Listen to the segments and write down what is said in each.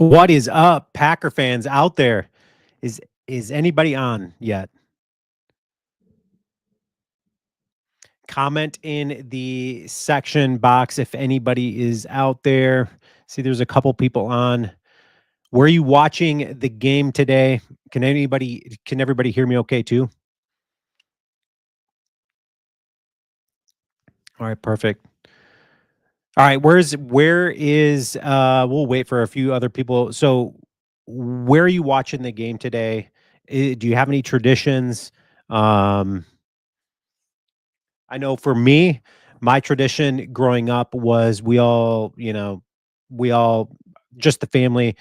What is up, Packer fans out there? Is is anybody on yet? Comment in the section box if anybody is out there. See, there's a couple people on. Were you watching the game today? Can everybody hear me okay too? All right, perfect. All right, we'll wait for a few other people. So, where are you watching the game today? Do you have any traditions? Um I know for me, my tradition growing up was we all just the family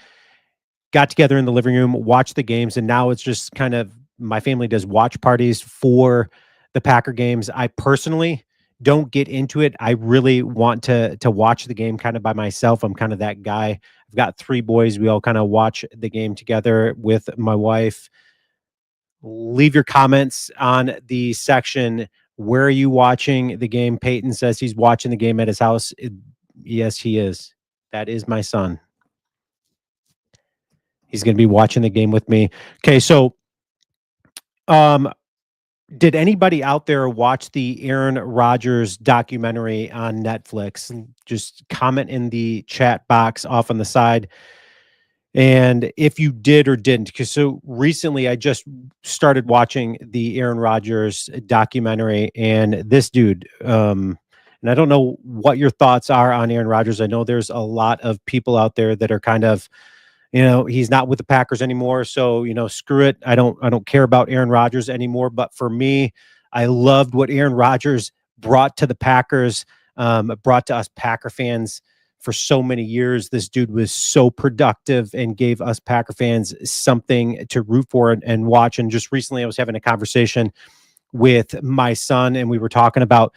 got together in the living room, watched the games, and now it's just kind of my family does watch parties for the Packer games. I personally don't get into it. I really want to watch the game kind of by myself. I'm kind of that guy. I've got 3 boys. We all kind of watch the game together with my wife. Leave your comments on the section. Where are you watching the game? Peyton says he's watching the game at his house. Yes, he is. That is my son. He's going to be watching the game with me. Okay, so um, did anybody out there watch the Aaron Rodgers documentary on Netflix? Just comment in the chat box off on the side. And if you did or didn't, because so recently I just started watching the Aaron Rodgers documentary, and this dude, and I don't know what your thoughts are on Aaron Rodgers. I know there's a lot of people out there that are kind of, he's not with the Packers anymore, so screw it. I don't care about Aaron Rodgers anymore. But for me, I loved what Aaron Rodgers brought to the Packers, brought to us Packer fans for so many years. This dude was so productive and gave us Packer fans something to root for and watch. And just recently, I was having a conversation with my son, and we were talking about,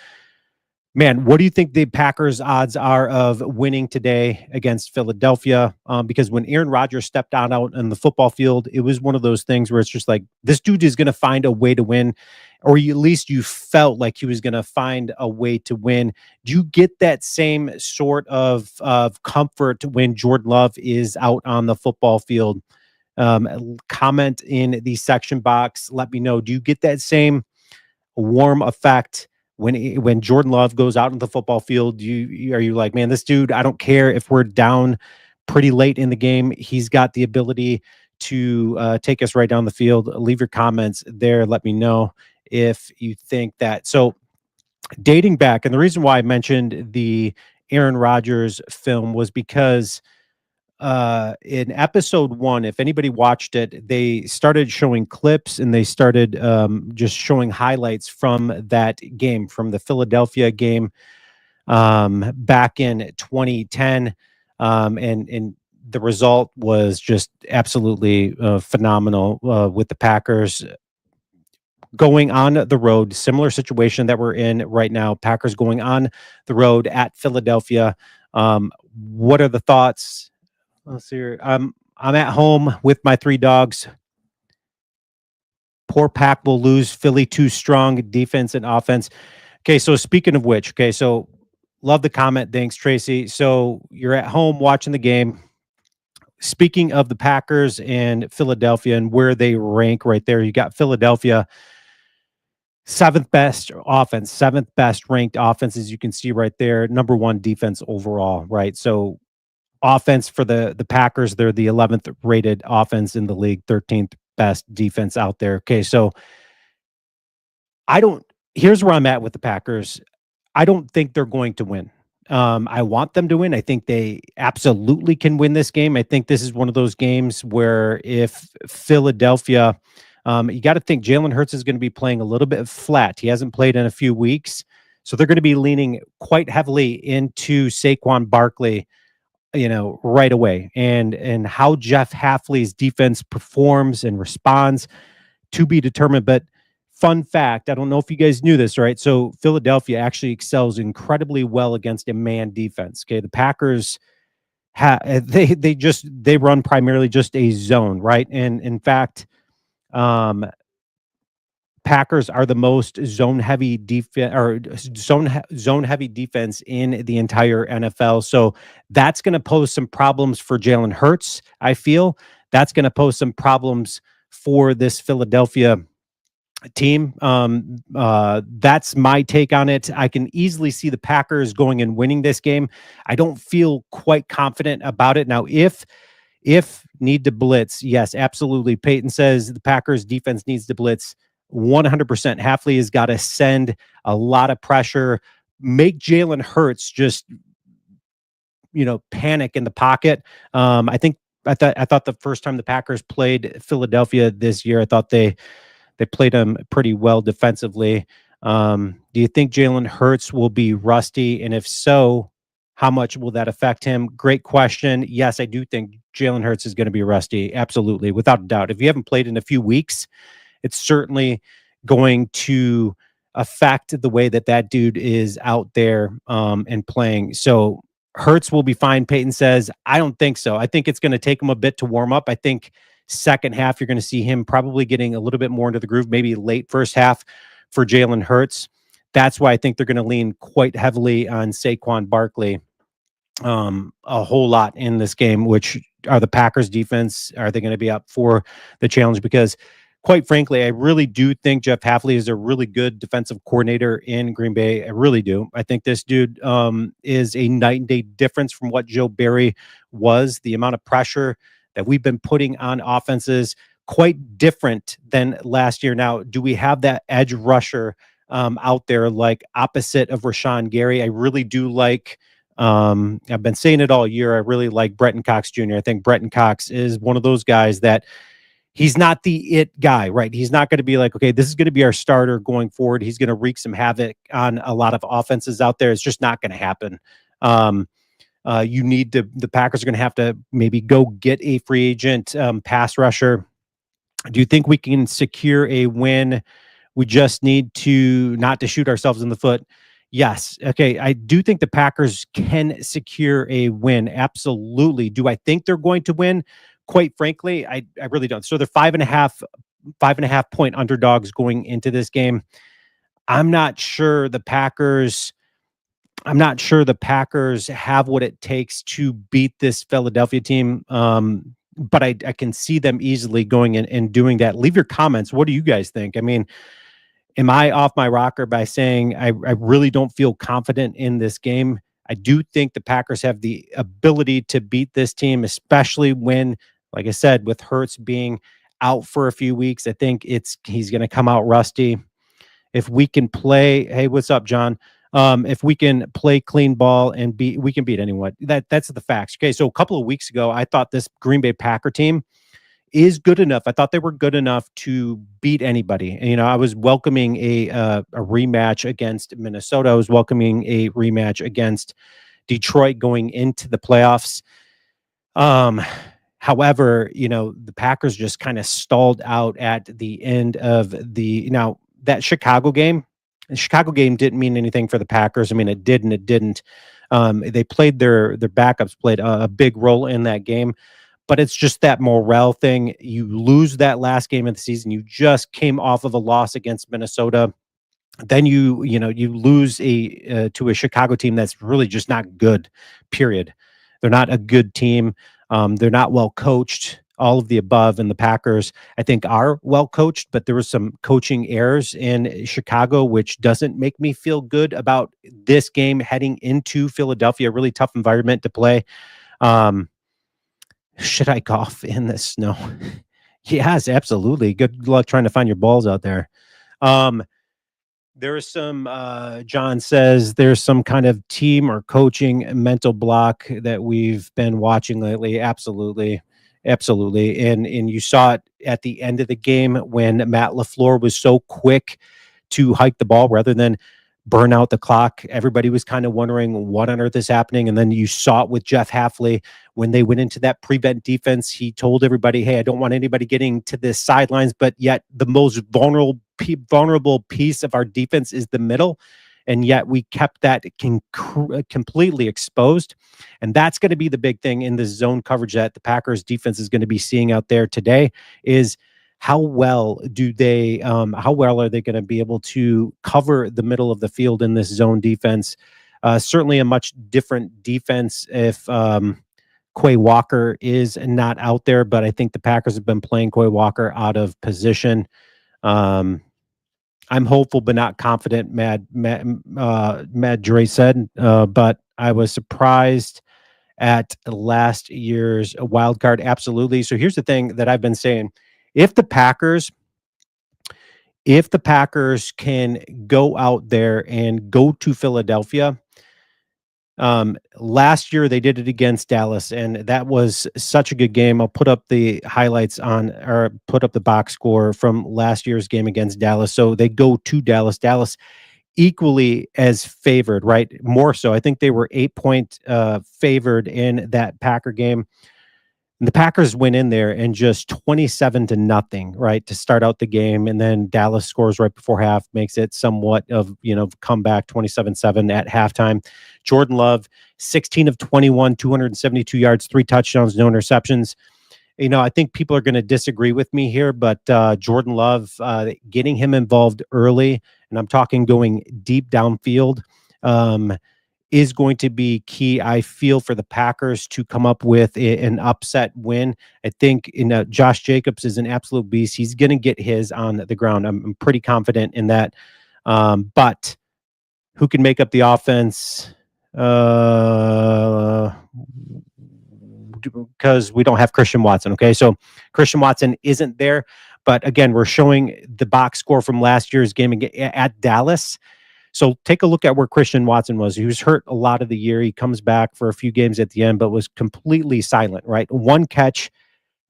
man, what do you think the Packers' odds are of winning today against Philadelphia? Because when Aaron Rodgers stepped out on the football field, it was one of those things where it's just like, this dude is going to find a way to win, or at least you felt like he was going to find a way to win. Do you get that same sort of comfort when Jordan Love is out on the football field? Comment in the section box. Let me know. Do you get that same warm effect when Jordan Love goes out in the football field? Are you like, man, this dude, I don't care if we're down pretty late in the game, he's got the ability to take us right down the field? Leave your comments there. Let me know if you think that. So dating back, and the reason why I mentioned the Aaron Rodgers film was because in episode 1, if anybody watched it, they started showing clips, and they started just showing highlights from that game, from the Philadelphia game, back in 2010. And the result was just absolutely phenomenal, with the Packers going on the road. Similar situation that we're in right now. Packers going on the road at Philadelphia. What are the thoughts? Let's see here. I'm at home with my 3 dogs. Poor Pack will lose. Philly too strong defense and offense. Okay, so speaking of which, okay, so love the comment. Thanks, Tracy. So you're at home watching the game. Speaking of the Packers and Philadelphia and where they rank right there, you got Philadelphia, 7th best offense, 7th best ranked offense, as you can see right there. Number 1 defense overall, right? So offense for the Packers, they're the 11th rated offense in the league, 13th best defense out there. Okay, so I don't here's where I'm at with the Packers. I don't think they're going to win. I want them to win. I think they absolutely can win this game. I think this is one of those games where if Philadelphia, you got to think Jalen Hurts is going to be playing a little bit flat. He hasn't played in a few weeks. So they're going to be leaning quite heavily into Saquon Barkley, right away. And how Jeff Hafley's defense performs and responds to be determined. But fun fact, I don't know if you guys knew this, right? So Philadelphia actually excels incredibly well against a man defense. Okay. The Packers they run primarily just a zone, right? And in fact, um, Packers are the most zone heavy defense or zone heavy defense in the entire NFL. So that's going to pose some problems for Jalen Hurts. I feel that's going to pose some problems for this Philadelphia team. That's my take on it. I can easily see the Packers going and winning this game. I don't feel quite confident about it. Now, if need to blitz, yes, absolutely. Peyton says the Packers defense needs to blitz 100%. Hafley has got to send a lot of pressure, make Jalen Hurts just, panic in the pocket. I thought the first time the Packers played Philadelphia this year, I thought they played them pretty well defensively. Do you think Jalen Hurts will be rusty? And if so, how much will that affect him? Great question. Yes, I do think Jalen Hurts is going to be rusty. Absolutely. Without a doubt. If you haven't played in a few weeks, it's certainly going to affect the way that dude is out there and playing. So Hurts will be fine. Peyton says, I don't think so. I think it's going to take him a bit to warm up. I think second half, you're going to see him probably getting a little bit more into the groove, maybe late first half for Jalen Hurts. That's why I think they're going to lean quite heavily on Saquon Barkley a whole lot in this game, which are the Packers defense. Are they going to be up for the challenge? Because quite frankly, I really do think Jeff Hafley is a really good defensive coordinator in Green Bay. I really do. I think this dude is a night and day difference from what Joe Barry was. The amount of pressure that we've been putting on offenses, quite different than last year. Now, do we have that edge rusher out there like opposite of Rashawn Gary? I really do like I've been saying it all year. I really like Bretton Cox Jr. I think Bretton Cox is one of those guys that he's not the it guy, right? He's not going to be like, okay, this is going to be our starter going forward. He's going to wreak some havoc on a lot of offenses out there. It's just not going to happen. The Packers are going to have to maybe go get a free agent pass rusher. Do you think we can secure a win? We just need to not to shoot ourselves in the foot. Yes. Okay. I do think the Packers can secure a win. Absolutely. Do I think they're going to win? Quite frankly, I really don't. So they're 5.5 point underdogs going into this game. I'm not sure the Packers have what it takes to beat this Philadelphia team. But I can see them easily going in and doing that. Leave your comments. What do you guys think? I mean, am I off my rocker by saying I really don't feel confident in this game? I do think the Packers have the ability to beat this team, especially when, like I said, with Hurts being out for a few weeks. I think he's going to come out rusty. If we can play, hey, what's up, John? If we can play clean ball and we can beat anyone. That's the facts. Okay, so a couple of weeks ago, I thought this Green Bay Packer team is good enough. I thought they were good enough to beat anybody. And, I was welcoming a rematch against Minnesota. I was welcoming a rematch against Detroit going into the playoffs. However, the Packers just kind of stalled out at the end of that Chicago game. The Chicago game didn't mean anything for the Packers. I mean, it did and it didn't. They played their backups played a big role in that game. But it's just that morale thing. You lose that last game of the season. You just came off of a loss against Minnesota. Then you lose to a Chicago team that's really just not good. Period. They're not a good team. They're not well coached. All of the above, and the Packers, I think, are well coached, but there was some coaching errors in Chicago, which doesn't make me feel good about this game heading into Philadelphia. A really tough environment to play. Should I golf in the snow? Yes, absolutely. Good luck trying to find your balls out there. There is some, John says there's some kind of team or coaching mental block that we've been watching lately. Absolutely. Absolutely. And you saw it at the end of the game when Matt LaFleur was so quick to hike the ball rather than burn out the clock. Everybody was kind of wondering what on earth is happening. And then you saw it with Jeff Hafley when they went into that prevent defense. He told everybody, hey, I don't want anybody getting to the sidelines, but yet the most vulnerable piece of our defense is the middle. And yet we kept that completely exposed. And that's going to be the big thing in the zone coverage that the Packers defense is going to be seeing out there today is how well how well are they going to be able to cover the middle of the field in this zone defense? Certainly a much different defense if Quay Walker is not out there, but I think the Packers have been playing Quay Walker out of position. Um, I'm hopeful but not confident, Mad Dre said, but I was surprised at last year's wild card. Absolutely. So here's the thing that I've been saying. If the Packers if the Packers can go out there and go to Philadelphia, last year they did it against Dallas, and that was such a good game. I'll put up the highlights on or put up the box score from last year's game against Dallas. So they go to Dallas. Dallas equally as favored, right? More so. I think they were 8-point favored in that Packer game. And the Packers went in there and just 27 to nothing, right, to start out the game. And then Dallas scores right before half, makes it somewhat of, comeback 27-7 at halftime. Jordan Love, 16 of 21, 272 yards, 3 touchdowns, no interceptions. I think people are going to disagree with me here, but Jordan Love, getting him involved early, and I'm talking going deep downfield, is going to be key, I feel, for the Packers to come up with an upset win. I think Josh Jacobs is an absolute beast. He's going to get his on the ground. I'm pretty confident in that. But who can make up the offense? Because we don't have Christian Watson. Okay, so Christian Watson isn't there. But again, we're showing the box score from last year's game at Dallas. So take a look at where Christian Watson was. He was hurt a lot of the year. He comes back for a few games at the end, but was completely silent, right? 1 catch,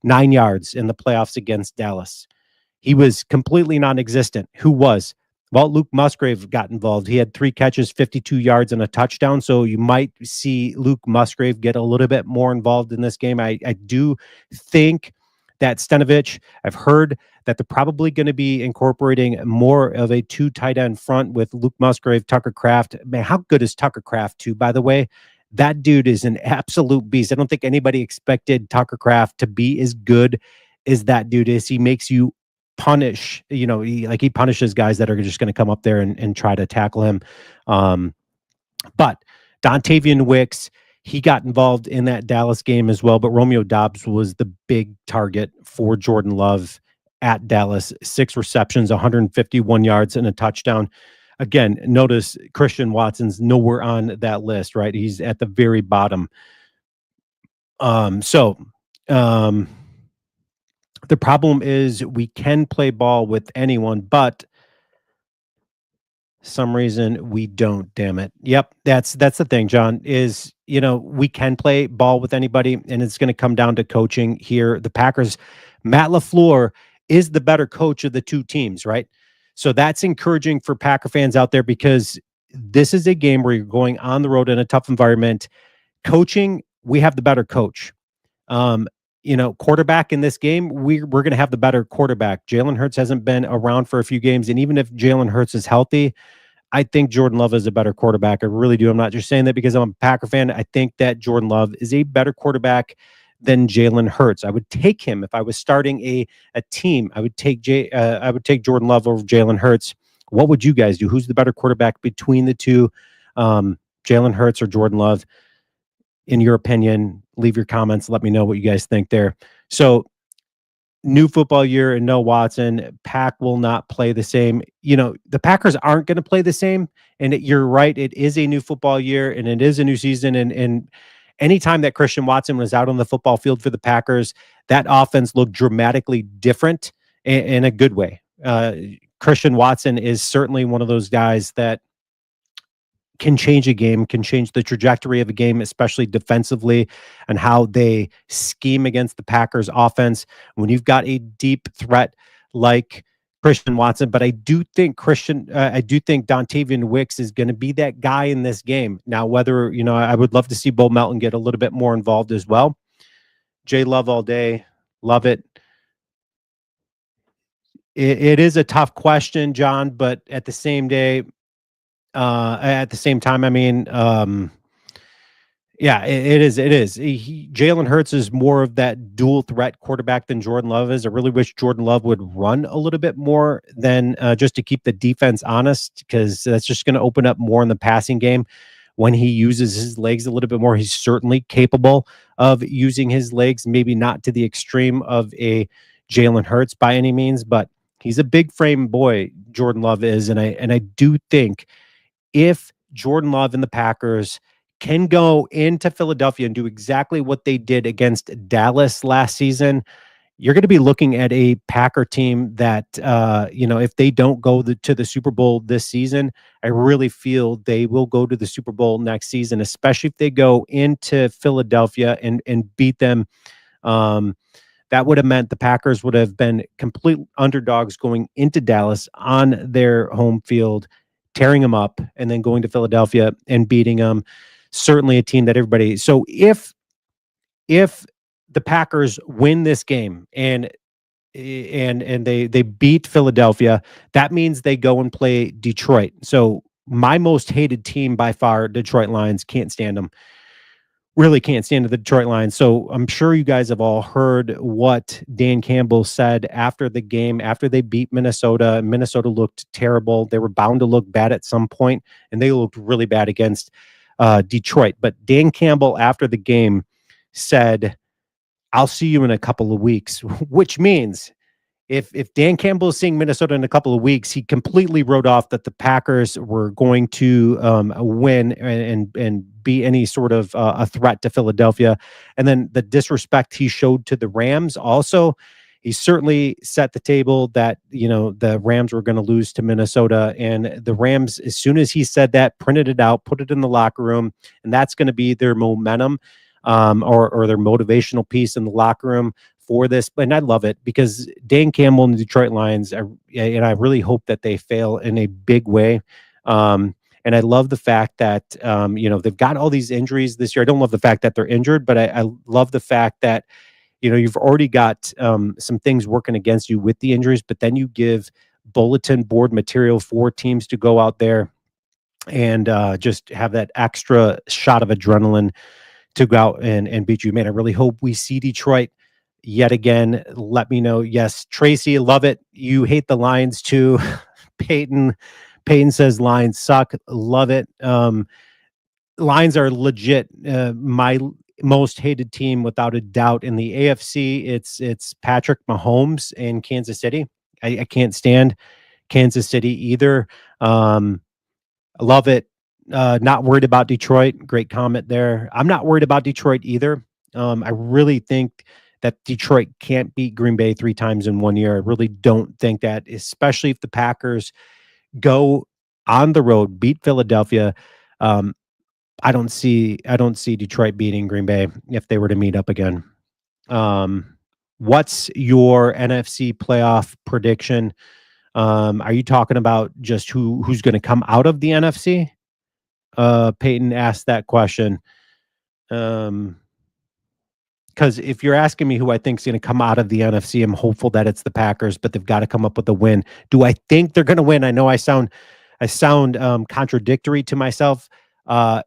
9 yards in the playoffs against Dallas. He was completely non-existent. Who was? Well, Luke Musgrave got involved. He had 3 catches, 52 yards, and a touchdown. So you might see Luke Musgrave get a little bit more involved in this game. I do think that Stenovich, I've heard that they're probably going to be incorporating more of a 2 tight end front with Luke Musgrave, Tucker Kraft. Man, how good is Tucker Kraft too, by the way? That dude is an absolute beast. I don't think anybody expected Tucker Kraft to be as good as that dude is. He makes you punish, he punishes guys that are just going to come up there and try to tackle him. But Dontavian Wicks, he got involved in that Dallas game as well, but Romeo Doubs was the big target for Jordan Love at Dallas. 6 receptions, 151 yards, and a touchdown. Again, notice Christian Watson's nowhere on that list, right? He's at the very bottom. The problem is we can play ball with anyone, but some reason we don't, damn it. Yep, that's the thing, John, is, we can play ball with anybody, and it's going to come down to coaching here. The Packers, Matt LaFleur is the better coach of the 2 teams, right? So that's encouraging for Packer fans out there because this is a game where you're going on the road in a tough environment. Coaching, we have the better coach. Quarterback in this game, we're going to have the better quarterback. Jalen Hurts hasn't been around for a few games, and even if Jalen Hurts is healthy, I think Jordan Love is a better quarterback. I really do. I'm not just saying that because I'm a Packer fan. I think that Jordan Love is a better quarterback than Jalen Hurts. I would take him if I was starting a team. I would take Jordan Love over Jalen Hurts. What would you guys do? Who's the better quarterback between the two, Jalen Hurts or Jordan Love? In your opinion, leave your comments. Let me know what you guys think there. So, new football year and no Watson. Pack will not play the same. The Packers aren't going to play the same. And you're right. It is a new football year and it is a new season. And anytime that Christian Watson was out on the football field for the Packers, that offense looked dramatically different in a good way. Christian Watson is certainly one of those guys that can change a game, can change the trajectory of a game, especially defensively, and how they scheme against the Packers offense when you've got a deep threat like Christian Watson. But I do think Dontavian Wicks is going to be that guy in this game. Now, whether, I would love to see Bo Melton get a little bit more involved as well. J Love all day. Love it. It is a tough question, John, but at the same time, I mean, Yeah, it is. It is. Jalen Hurts is more of that dual threat quarterback than Jordan Love is. I really wish Jordan Love would run a little bit more than just to keep the defense honest, because that's just going to open up more in the passing game. When he uses his legs a little bit more, he's certainly capable of using his legs, maybe not to the extreme of a Jalen Hurts by any means, but he's a big frame boy, Jordan Love is. And I do think if Jordan Love and the Packers can go into Philadelphia and do exactly what they did against Dallas last season, you're going to be looking at a Packer team that, if they don't go to the Super Bowl this season, I really feel they will go to the Super Bowl next season, especially if they go into Philadelphia and beat them. Um, that would have meant the Packers would have been complete underdogs going into Dallas on their home field, tearing them up, and then going to Philadelphia and beating them. Certainly a team that everybody. So if the Packers win this game and they beat Philadelphia, that means they go and play Detroit. So my most hated team by far, Detroit Lions, can't stand them. Really can't stand the Detroit Lions. So I'm sure you guys have all heard what Dan Campbell said after the game, after they beat Minnesota. Minnesota looked terrible. They were bound to look bad at some point, and they looked really bad against Detroit. But Dan Campbell, after the game, said, "I'll see you in a couple of weeks," which means if Dan Campbell is seeing Minnesota in a couple of weeks, he completely wrote off that the Packers were going to win and be any sort of a threat to Philadelphia. And then the disrespect he showed to the Rams also. He certainly set the table that, the Rams were going to lose to Minnesota. And the Rams, as soon as he said that, printed it out, put it in the locker room, and that's going to be their momentum, or their motivational piece in the locker room for this. And I love it because Dan Campbell and the Detroit Lions, and I really hope that they fail in a big way. And I love the fact that, they've got all these injuries this year. I don't love the fact that they're injured, but I love the fact that, you've already got some things working against you with the injuries, but then you give bulletin board material for teams to go out there and just have that extra shot of adrenaline to go out and beat you. Man, I really hope we see Detroit yet again. Let me know. Yes, Tracy, love it. You hate the Lions too. Peyton, Peyton says Lions suck. Love it. Lions are legit my most hated team without a doubt in the AFC. It's Patrick Mahomes in Kansas City. I can't stand Kansas City either. I love it. Not worried about Detroit. Great comment there. I'm not worried about Detroit either. I really think that Detroit can't beat Green Bay 3 times in 1 year. I really don't think that, especially if the Packers go on the road, beat Philadelphia. Um, I don't see Detroit beating Green Bay if they were to meet up again. Um, what's your NFC playoff prediction? Are you talking about just who's going to come out of the NFC? Peyton asked that question. Um, because if you're asking me who I think is going to come out of the NFC, I'm hopeful that it's the Packers, but they've got to come up with a win. Do I think they're going to win? I know I sound contradictory to myself.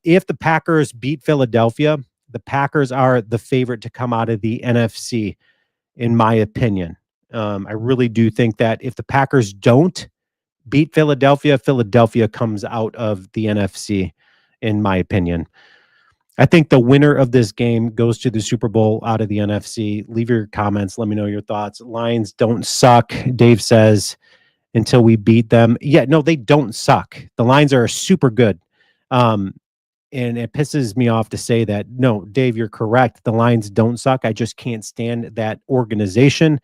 If the Packers beat Philadelphia, the Packers are the favorite to come out of the NFC, in my opinion. I really do think that if the Packers don't beat Philadelphia, Philadelphia comes out of the NFC, in my opinion. I think the winner of this game goes to the Super Bowl out of the NFC. Leave your comments. Let me know your thoughts. Lions don't suck, Dave says, until we beat them. Yeah, no, they don't suck. The Lions are super good. Um, and it pisses me off to say that. No, Dave, you're correct. The Lions don't suck. I just can't stand that organization.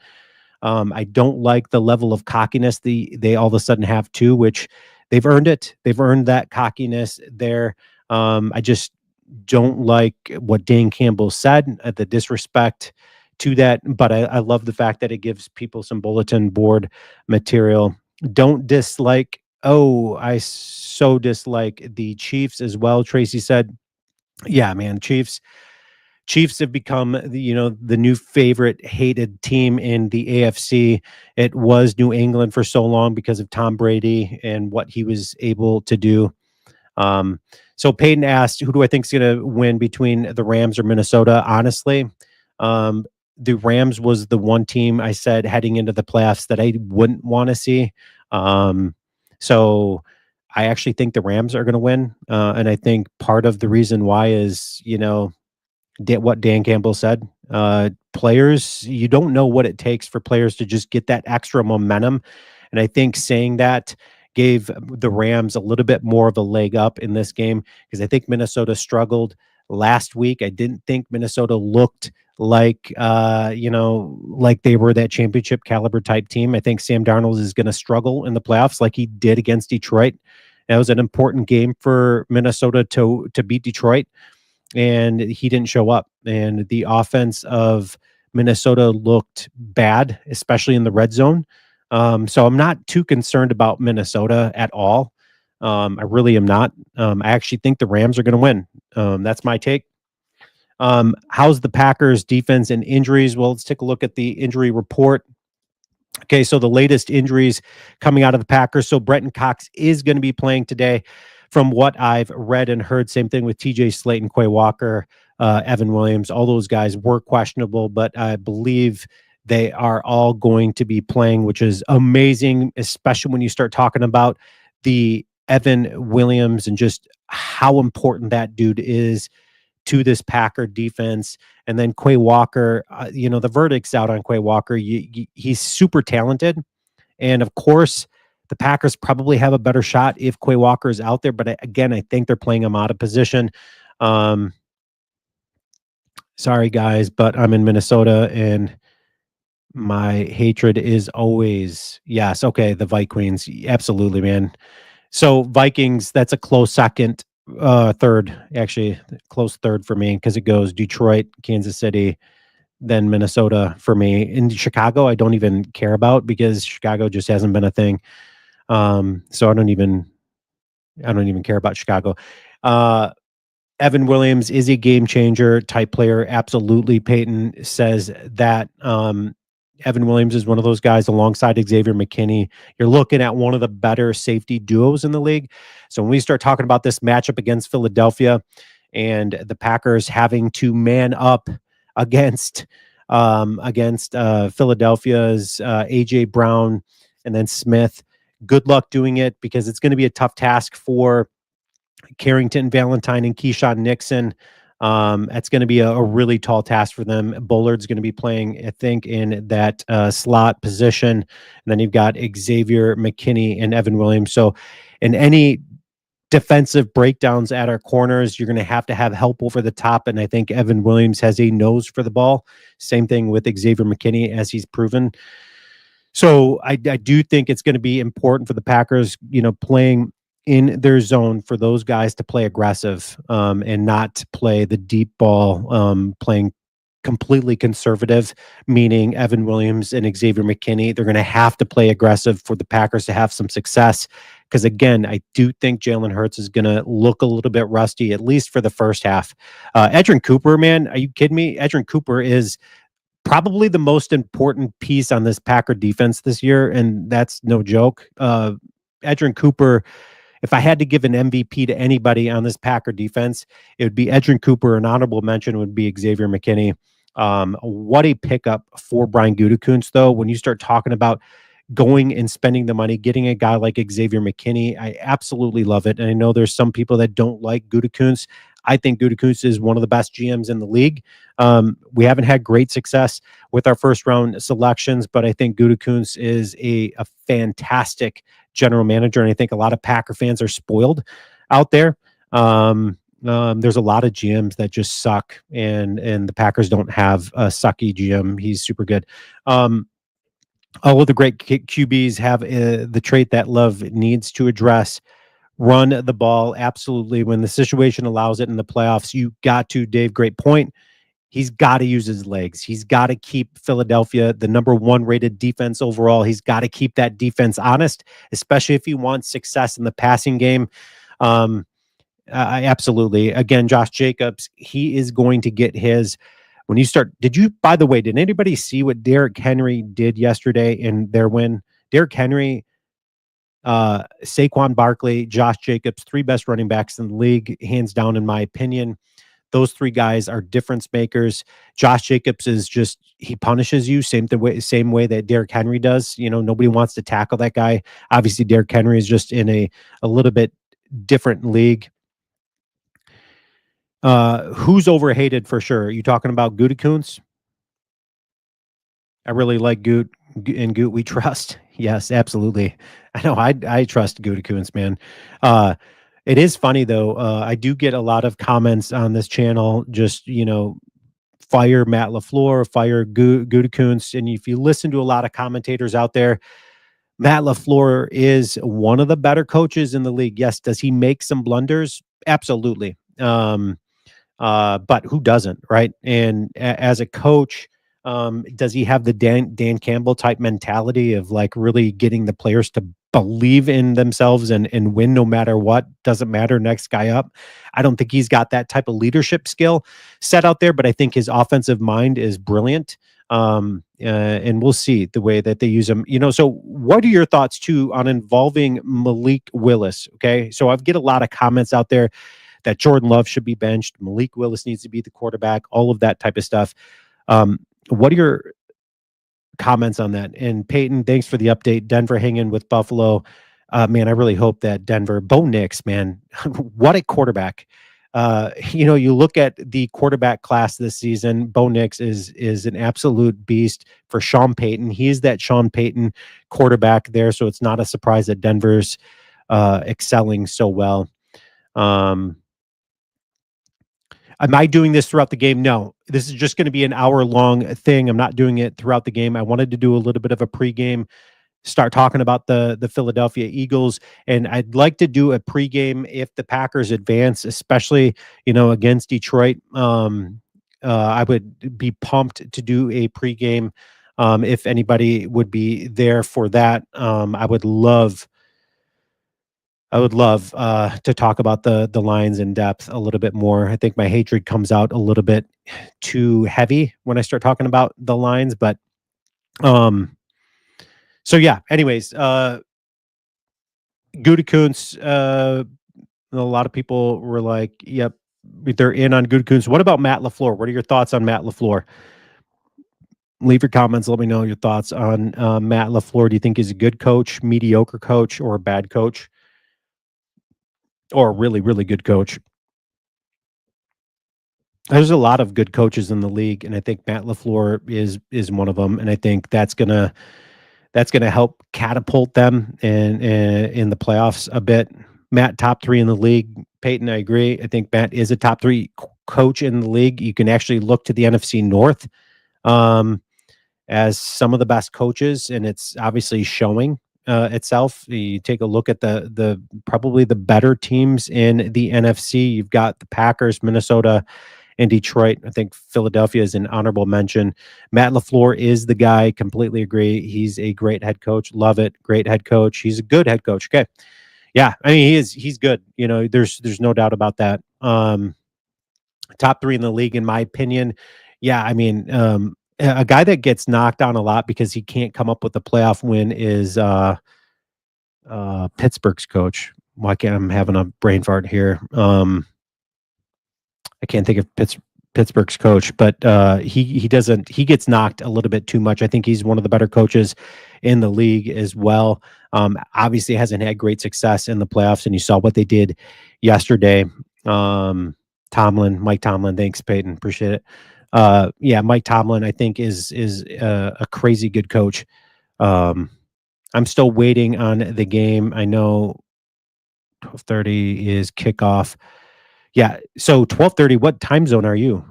I don't like the level of cockiness they all of a sudden have too, which they've earned it. They've earned that cockiness there. I just don't like what Dan Campbell said, the disrespect to that. But I love the fact that it gives people some bulletin board material. Don't dislike. Oh, I so dislike the Chiefs as well. Tracy said, "Yeah, man, Chiefs have become the new favorite hated team in the AFC. It was New England for so long because of Tom Brady and what he was able to do. Um, so Peyton asked, who do I think is going to win between the Rams or Minnesota? Honestly, um, the Rams was the one team I said heading into the playoffs that I wouldn't want to see. Um, so I actually think the Rams are going to win. And I think part of the reason why is, what Dan Campbell said. Players, you don't know what it takes for players to just get that extra momentum. And I think saying that gave the Rams a little bit more of a leg up in this game because I think Minnesota struggled last week. I didn't think Minnesota looked like like they were that championship caliber type team. I think Sam Darnold is going to struggle in the playoffs like he did against Detroit. That was an important game for Minnesota to beat Detroit, and he didn't show up. And the offense of Minnesota looked bad, especially in the red zone. So I'm not too concerned about Minnesota at all. I really am not. I actually think the Rams are going to win. That's my take. How's the Packers defense and injuries? Well, let's take a look at the injury report. Okay, so the latest injuries coming out of the Packers. So Brenton Cox is going to be playing today. From what I've read and heard, same thing with TJ Slayton, Quay Walker, Evan Williams. All those guys were questionable, but I believe they are all going to be playing, which is amazing, especially when you start talking about the Evan Williams and just how important that dude is to this Packer defense. And then Quay Walker, the verdict's out on Quay Walker. He's super talented. And of course, the Packers probably have a better shot if Quay Walker is out there. But again, I think they're playing him out of position. Sorry, guys, but I'm in Minnesota and my hatred is always, yes. Okay. The Vikings. Absolutely, man. So Vikings, that's a close second, third, actually close third for me because it goes Detroit, Kansas City, then Minnesota for me. In Chicago, I don't even care about because Chicago just hasn't been a thing. So I don't even care about Chicago. Evan Williams is a game changer type player. Absolutely. Peyton says that Evan Williams is one of those guys alongside Xavier McKinney. You're looking at one of the better safety duos in the league. So when we start talking about this matchup against Philadelphia and the Packers having to man up against Philadelphia's AJ Brown and then Smith, good luck doing it because it's going to be a tough task for Carrington, Valentine, and Keyshawn Nixon. That's going to be a really tall task for them. Bullard's going to be playing, I think, in that slot position. And then you've got Xavier McKinney and Evan Williams. So in any defensive breakdowns at our corners, you're going to have help over the top. And I think Evan Williams has a nose for the ball. Same thing with Xavier McKinney, as he's proven. So I do think it's going to be important for the Packers, playing in their zone for those guys to play aggressive and not play the deep ball, playing completely conservative, meaning Evan Williams and Xavier McKinney. They're going to have to play aggressive for the Packers to have some success. Because again, I do think Jalen Hurts is going to look a little bit rusty, at least for the first half. Edgerrin Cooper, man, are you kidding me? Edgerrin Cooper is probably the most important piece on this Packer defense this year, and that's no joke. Edgerrin Cooper, if I had to give an MVP to anybody on this Packer defense, it would be Edgerrin Cooper. An honorable mention would be Xavier McKinney. What a pickup for Brian Gutekunst, though. When you start talking about going and spending the money, getting a guy like Xavier McKinney, I absolutely love it. And I know there's some people that don't like Gutekunst. I think Gutekunst is one of the best GMs in the league. We haven't had great success with our first round selections, but I think Gutekunst is a fantastic general manager. And I think a lot of Packer fans are spoiled out there. There's a lot of GMs that just suck, and the Packers don't have a sucky GM. He's super good. All of the great QBs have the trait that Love needs to address. Run the ball, absolutely. When the situation allows it in the playoffs, you got to, Dave, great point. He's got to use his legs. He's got to keep Philadelphia the number one rated defense overall. He's got to keep that defense honest, especially if he wants success in the passing game. Absolutely. Again, Josh Jacobs, he is going to get his. When you start, by the way, did anybody see what Derrick Henry did yesterday in their win? Derrick Henry Saquon Barkley, Josh Jacobs, three best running backs in the league, hands down, in my opinion. Those three guys are difference makers. Josh Jacobs is just he punishes you same way that Derrick Henry does. Nobody wants to tackle that guy. Obviously, Derrick Henry is just in a little bit different league. Who's overhated for sure? Are you talking about Gutekunst? I really like Goot, and Goot we trust. Yes, absolutely. I know I trust Gutekunst, man. Uh, it is funny though. I do get a lot of comments on this channel. Just fire Matt LaFleur, fire Gutekunst, and if you listen to a lot of commentators out there, Matt LaFleur is one of the better coaches in the league. Yes, does he make some blunders? Absolutely. But who doesn't, right? And as a coach, does he have the Dan Campbell type mentality of like really getting the players to believe in themselves and win no matter what? Doesn't matter, next guy up. I don't think he's got that type of leadership skill set out there, but I think his offensive mind is brilliant. And we'll see the way that they use him. So what are your thoughts too on involving Malik Willis? Okay, so I get a lot of comments out there that Jordan Love should be benched, Malik Willis needs to be the quarterback, all of that type of stuff. What are your comments on that? And Peyton, thanks for the update. Denver hanging with Buffalo. Man, I really hope that Denver, Bo Nix, man, what a quarterback. You look at the quarterback class this season, Bo Nix is an absolute beast for Sean Payton. He is that Sean Payton quarterback there, so it's not a surprise that Denver's excelling so well. Am I doing this throughout the game? No, this is just going to be an hour-long thing. I'm not doing it throughout the game. I wanted to do a little bit of a pregame, start talking about the Philadelphia Eagles, and I'd like to do a pregame if the Packers advance, especially against Detroit. I would be pumped to do a pregame if anybody would be there for that. I would love to talk about the Lions in depth a little bit more. I think my hatred comes out a little bit too heavy when I start talking about the Lions, but so yeah. Anyways, Gutekunst. A lot of people were like, "Yep, they're in on Gutekunst." What about Matt LaFleur? What are your thoughts on Matt LaFleur? Leave your comments. Let me know your thoughts on Matt LaFleur. Do you think he's a good coach, mediocre coach, or a bad coach, or a really, really good coach? There's a lot of good coaches in the league, and I think Matt LaFleur is one of them. And I think that's gonna help catapult them in the playoffs a bit. Matt, top three in the league. Peyton, I agree. I think Matt is a top three coach in the league. You can actually look to the NFC North um, as some of the best coaches, and it's obviously showing itself. You take a look at the probably the better teams in the NFC. You've got the Packers, Minnesota, in Detroit. I think Philadelphia is an honorable mention. Matt LaFleur is the guy. Completely agree. He's a great head coach. Love it. Great head coach. He's a good head coach. Okay. Yeah. I mean, he's good. There's no doubt about that. Top three in the league, in my opinion. Yeah. I mean, a guy that gets knocked on a lot because he can't come up with a playoff win is Pittsburgh's coach. Why can't I'm having a brain fart here? I can't think of Pittsburgh's coach, but he doesn't. He gets knocked a little bit too much. I think he's one of the better coaches in the league as well. Obviously, hasn't had great success in the playoffs, and you saw what they did yesterday. Mike Tomlin. Thanks, Peyton. Appreciate it. Yeah, Mike Tomlin, I think is a crazy good coach. I'm still waiting on the game. I know 12:30 is kickoff. Yeah. So 12:30, what time zone are you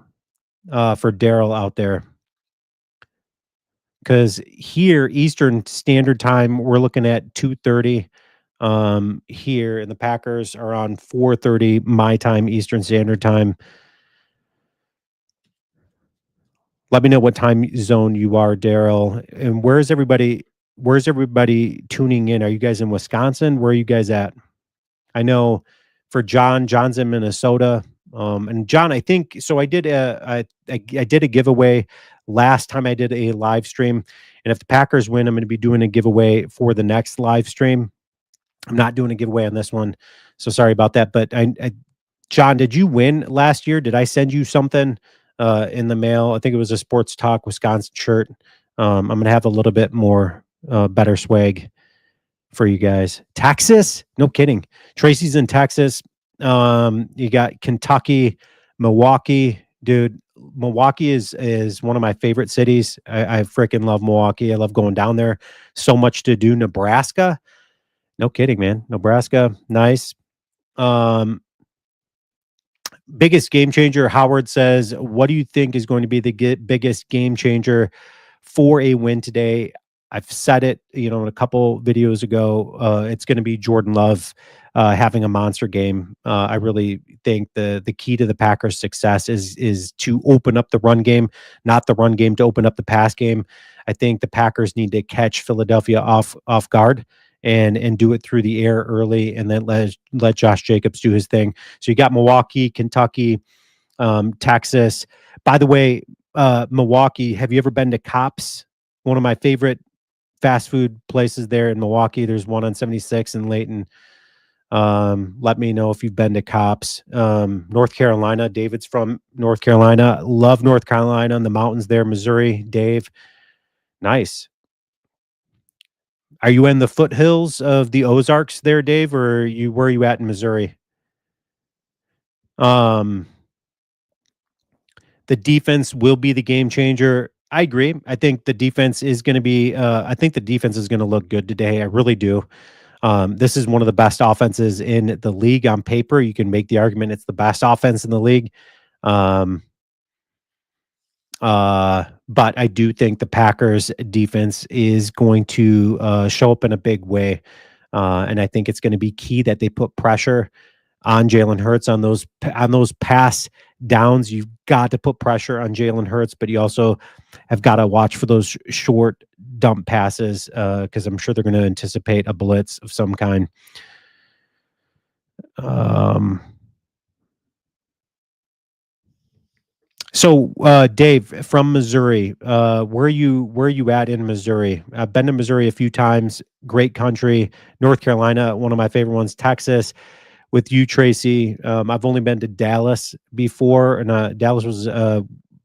for Daryl out there? Because here, Eastern Standard Time, we're looking at 2:30 here, and the Packers are on 4:30 my time, Eastern Standard Time. Let me know what time zone you are, Daryl. And where's everybody tuning in? Are you guys in Wisconsin? Where are you guys at? I know for John's in Minnesota. And John, I think so. I did a giveaway last time I did a live stream, and if the Packers win, I'm going to be doing a giveaway for the next live stream. I'm not doing a giveaway on this one, so sorry about that. But John, did you win last year? Did I send you something in the mail? I think it was a Sports Talk Wisconsin shirt. I'm gonna have a little bit more better swag for you guys. Texas? No kidding. Tracy's in Texas. You got Kentucky, Milwaukee, dude. Milwaukee is one of my favorite cities. I freaking love Milwaukee. I love going down there. So much to do. Nebraska? No kidding, man. Nebraska, nice. Um, biggest game changer, Howard says, what do you think is going to be the biggest game changer for a win today? I've said it, in a couple videos ago. It's going to be Jordan Love having a monster game. I really think the key to the Packers' success is to open up the run game, not the run game to open up the pass game. I think the Packers need to catch Philadelphia off guard and do it through the air early, and then let Josh Jacobs do his thing. So you got Milwaukee, Kentucky, Texas. By the way, Milwaukee, have you ever been to Cops? One of my favorite fast food places there in Milwaukee. There's one on 76 in Layton. Let me know if you've been to Cops. North Carolina. David's from North Carolina. Love North Carolina and the mountains there. Missouri. Dave. Nice. Are you in the foothills of the Ozarks there, Dave, or where are you at in Missouri? Um, the defense will be the game changer. I agree. I think the defense is going to be. I think the defense is going to look good today. I really do. This is one of the best offenses in the league on paper. You can make the argument it's the best offense in the league. Um, but I do think the Packers defense is going to show up in a big way. And I think it's going to be key that they put pressure on Jalen Hurts on those pass downs. You've got to put pressure on Jalen Hurts, but you also have got to watch for those short dump passes because I'm sure they're going to anticipate a blitz of some kind. So, Dave from Missouri, where are you at in Missouri? I've been to Missouri a few times. Great country. North Carolina, one of my favorite ones. Texas, with you, Tracy. I've only been to Dallas before, and Dallas was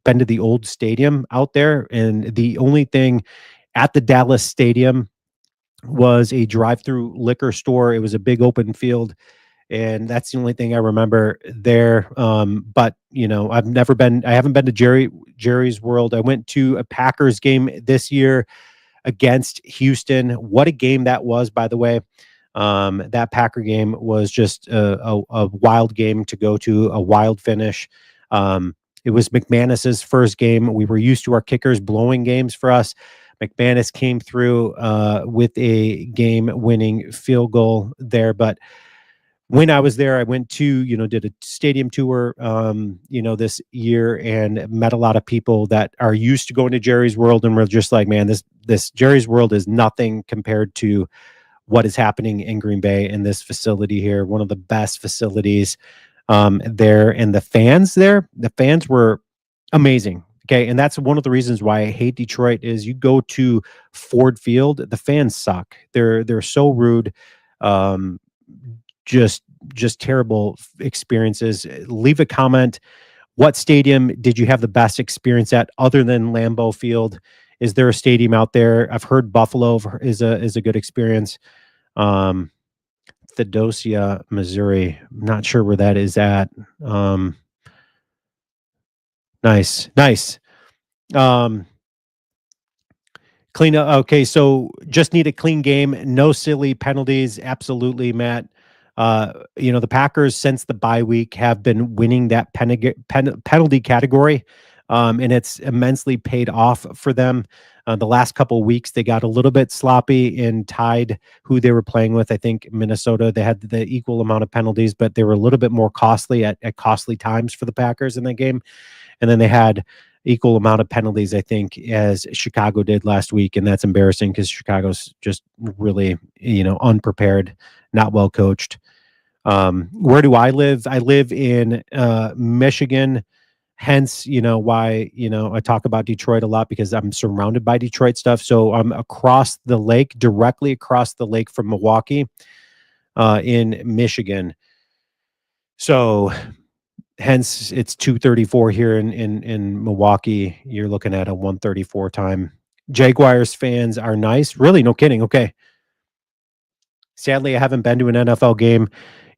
been to the old stadium out there, and the only thing at the Dallas stadium was a drive-through liquor store. It was a big open field, and that's the only thing I remember there. But I haven't been to Jerry's World. I went to a Packers game this year against Houston. What a game that was, by the way. That Packer game was just a wild game to go to, a wild finish. It was McManus's first game. We were used to our kickers blowing games for us. McManus came through with a game-winning field goal there, but when I was there, I went to, did a stadium tour, this year, and met a lot of people that are used to going to Jerry's World, and we're just like, man, this Jerry's World is nothing compared to what is happening in Green Bay in this facility here. One of the best facilities there, and the fans were amazing. Okay, and that's one of the reasons why I hate Detroit is you go to Ford Field, the fans suck. They're so rude. Um, just terrible experiences. Leave a comment. What stadium did you have the best experience at other than Lambeau Field? Is there a stadium out there? I've heard Buffalo is a good experience. Theodosia, Missouri. I'm not sure where that is at. Nice. Um, Clean up. Okay, so just need a clean game. No silly penalties. Absolutely, Matt. The Packers since the bye week have been winning that penalty category, and it's immensely paid off for them. The last couple of weeks, they got a little bit sloppy and tied who they were playing with. I think Minnesota, they had the equal amount of penalties, but they were a little bit more costly at costly times for the Packers in that game. And then they had equal amount of penalties, I think, as Chicago did last week. And that's embarrassing because Chicago's just really, unprepared, not well coached. Where do I live? I live in Michigan. Hence, why, I talk about Detroit a lot because I'm surrounded by Detroit stuff. So I'm across the lake, directly across the lake from Milwaukee. in Michigan. So hence it's 234 here in Milwaukee. You're looking at a 134 time. Jaguars fans are nice. Really, no kidding. Okay. Sadly, I haven't been to an NFL game.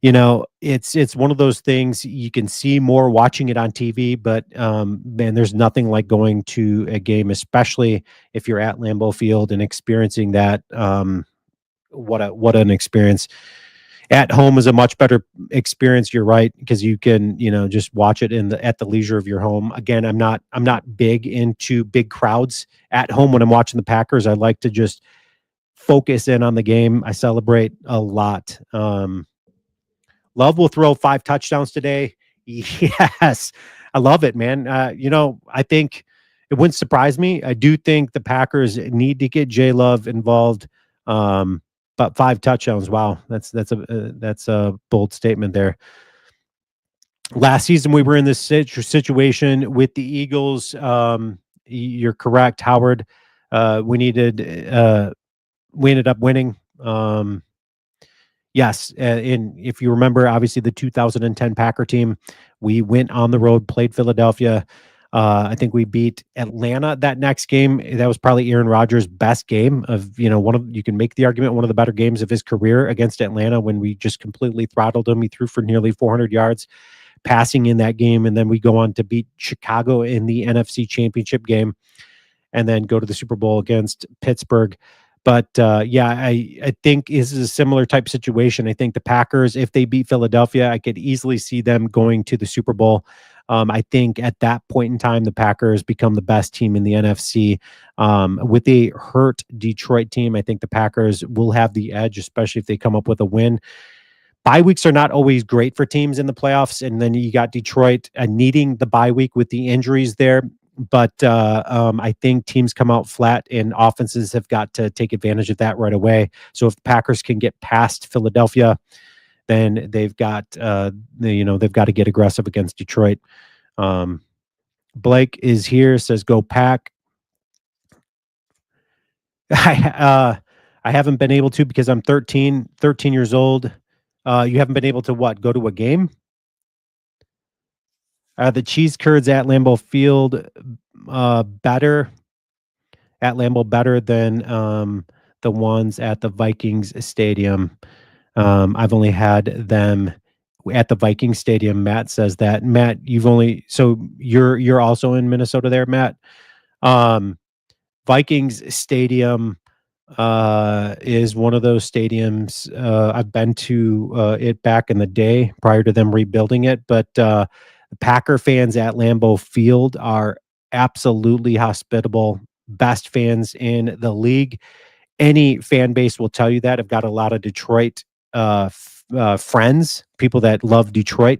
It's one of those things you can see more watching it on TV, but man, there's nothing like going to a game, especially if you're at Lambeau Field and experiencing that. What an experience! At home is a much better experience. You're right, because you can just watch it at the leisure of your home. Again, I'm not big into big crowds at home when I'm watching the Packers. I like to just focus in on the game. I celebrate a lot. Love will throw 5 touchdowns today. Yes, I love it, man. I think it wouldn't surprise me. I do think the Packers need to get J Love involved. But 5 touchdowns, wow, that's a bold statement there. Last season, we were in this situation with the Eagles. You're correct, Howard. We ended up winning. Yes, and if you remember, obviously the 2010 Packer team, we went on the road, played Philadelphia. I think we beat Atlanta that next game. That was probably Aaron Rodgers' best game of, you can make the argument, one of the better games of his career against Atlanta, when we just completely throttled him. He threw for nearly 400 yards passing in that game. And then we go on to beat Chicago in the NFC Championship game, and then go to the Super Bowl against Pittsburgh. But yeah, I think this is a similar type situation. I think the Packers, if they beat Philadelphia, I could easily see them going to the Super Bowl. I think at that point in time, the Packers become the best team in the NFC. With a hurt Detroit team, I think the Packers will have the edge, especially if they come up with a win. Bye weeks are not always great for teams in the playoffs, and then you got Detroit needing the bye week with the injuries there. But I think teams come out flat, and offenses have got to take advantage of that right away. So if the Packers can get past Philadelphia, then they've got they've got to get aggressive against Detroit. Blake is here, says go Pack. I haven't been able to, because I'm 13 years old. You haven't been able to what? Go to a game? The cheese curds at Lambeau Field better at Lambeau better than the ones at the Vikings Stadium. I've only had them at the Vikings Stadium. Matt says that. Matt, you're also in Minnesota there, Matt. Vikings Stadium is one of those stadiums. I've been to it back in the day prior to them rebuilding it, but the Packer fans at Lambeau Field are absolutely hospitable, best fans in the league. Any fan base will tell you that. I've got a lot of Detroit friends, people that love Detroit,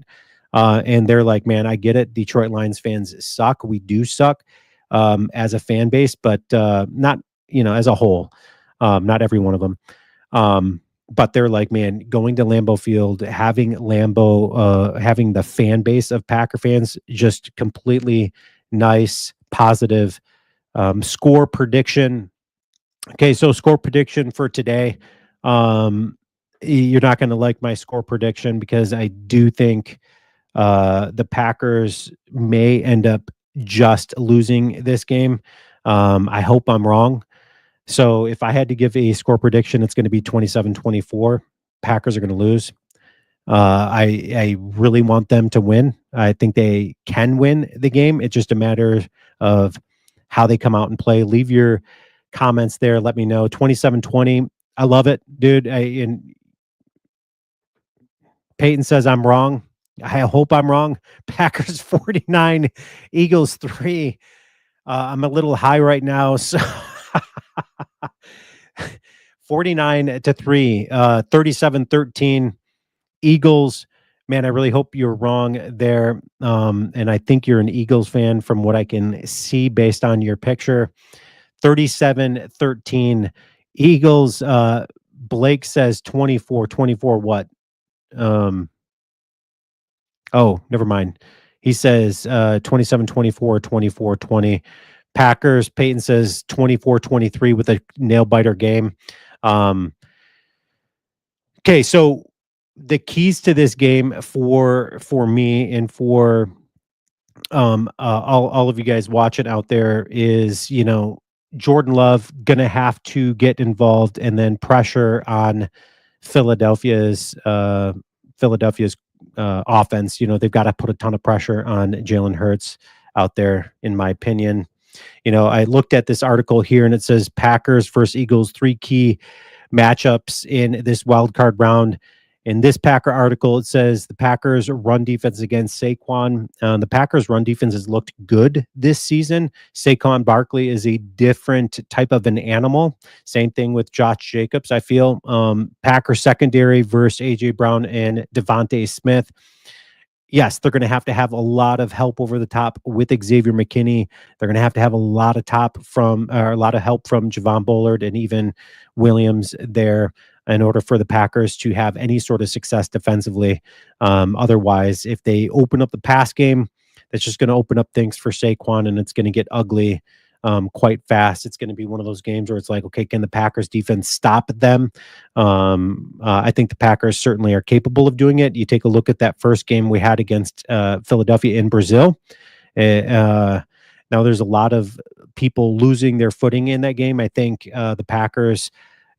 and they're like, man, I get it. Detroit Lions fans suck. We do suck as a fan base, but not, as a whole. Not every one of them. But they're like, man, going to Lambeau Field, having having the fan base of Packer fans, just completely nice, positive. Score prediction. Okay, so score prediction for today. You're not going to like my score prediction, because I do think the Packers may end up just losing this game. I hope I'm wrong. So if I had to give a score prediction, it's going to be 27-24. Packers are going to lose. I really want them to win. I think they can win the game. It's just a matter of how they come out and play. Leave your comments there. Let me know. 27-20. I love it, dude. And Peyton says I'm wrong. I hope I'm wrong. Packers 49, Eagles 3. I'm a little high right now, so 49-3, 37-13, Eagles. Man, I really hope you're wrong there. And I think you're an Eagles fan from what I can see based on your picture. 37-13, Eagles. Blake says 24 what? Oh, never mind. He says 27-24, 24-20. Packers. Peyton says 24-23 with a nail biter game. Okay, so the keys to this game for me and for all of you guys watching out there is, Jordan Love gonna have to get involved and then pressure on Philadelphia's uh Philadelphia's offense. They've got to put a ton of pressure on Jalen Hurts out there, in my opinion. I looked at this article here and it says Packers versus Eagles, three key matchups in this wild card round. In this Packer article, it says the Packers run defense against Saquon. The Packers run defense has looked good this season. Saquon Barkley is a different type of an animal. Same thing with Josh Jacobs, I feel. Packer secondary versus A.J. Brown and Devontae Smith. Yes, they're going to have a lot of help over the top with Xavier McKinney. They're going to have a lot of a lot of help from Javon Bullard and even Williams there in order for the Packers to have any sort of success defensively. Otherwise, if they open up the pass game, that's just going to open up things for Saquon, and it's going to get ugly quite fast. It's going to be one of those games where it's like, okay, can the Packers defense stop them? I think the Packers certainly are capable of doing it. You take a look at that first game we had against Philadelphia in Brazil. Now there's a lot of people losing their footing in that game. I think the Packers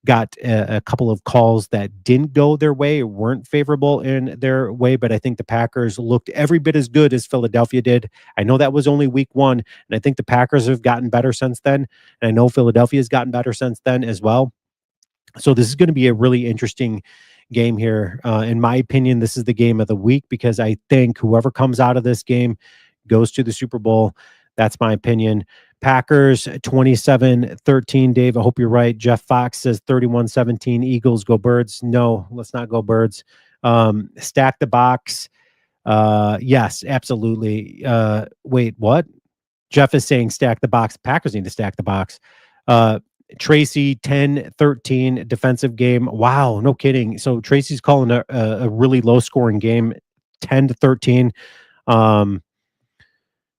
got a couple of calls that didn't go their way, weren't favorable in their way, but I think the Packers looked every bit as good as Philadelphia did. I know that was only week one, and I think the Packers have gotten better since then, and I know Philadelphia has gotten better since then as well. So this is going to be a really interesting game here. In my opinion, this is the game of the week because I think whoever comes out of this game goes to the Super Bowl. That's my opinion. Packers 27-13. Dave, I hope you're right. Jeff Fox says 31-17. Eagles, go Birds. No, let's not go Birds. Stack the box. Yes, absolutely. Wait, what? Jeff is saying stack the box. Packers need to stack the box. Tracy 10-13 defensive game. Wow, no kidding. So Tracy's calling a really low scoring game, 10-13.